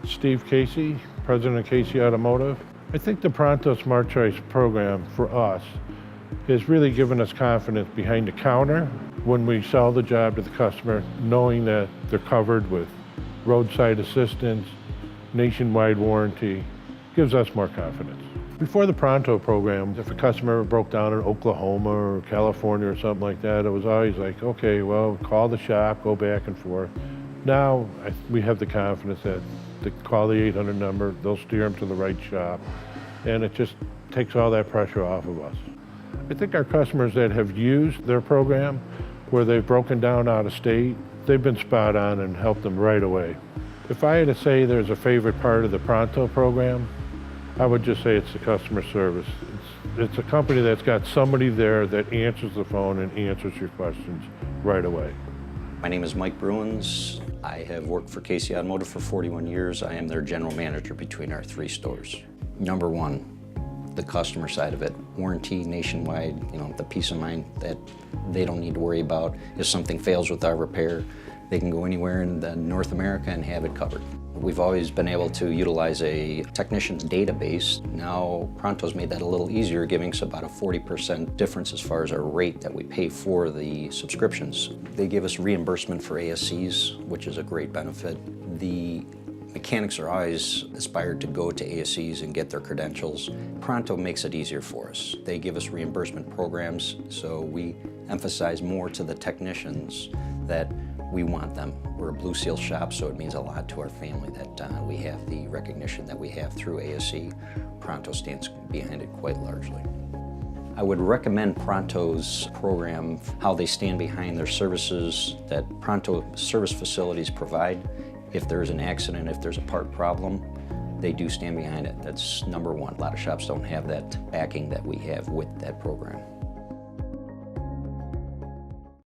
Steve Casey, President of Casey Automotive. I think the Pronto Smart Choice program for us has really given us confidence behind the counter when we sell the job to the customer, knowing that they're covered with roadside assistance, nationwide warranty, gives us more confidence. Before the Pronto program, if a customer broke down in Oklahoma or California or something like that, it was always like, okay, well, call the shop, go back and forth. Now we have the confidence that they call the 800 number, they'll steer them to the right shop, and it just takes all that pressure off of us. I think our customers that have used their program, where they've broken down out of state, they've been spot on and helped them right away. If I had to say there's a favorite part of the Pronto program, I would just say it's the customer service. It's a company that's got somebody there that answers the phone and answers your questions right away. My name is Mike Bruens. I have worked for Casey Automotive for 41 years. I am their general manager between our 3 stores. Number one, the customer side of it. Warranty nationwide, the peace of mind that they don't need to worry about. If something fails with our repair, they can go anywhere in North America and have it covered. We've always been able to utilize a technician's database. Now Pronto's made that a little easier, giving us about a 40% difference as far as our rate that we pay for the subscriptions. They give us reimbursement for ASCs, which is a great benefit. The mechanics are always aspired to go to ASCs and get their credentials. Pronto makes it easier for us. They give us reimbursement programs, so we emphasize more to the technicians that we want them. We're a Blue Seal shop, so it means a lot to our family that we have the recognition that we have through ASC. Pronto stands behind it quite largely. I would recommend Pronto's program, how they stand behind their services that Pronto service facilities provide. If there's an accident, if there's a part problem, they do stand behind it. That's number one. A lot of shops don't have that backing that we have with that program.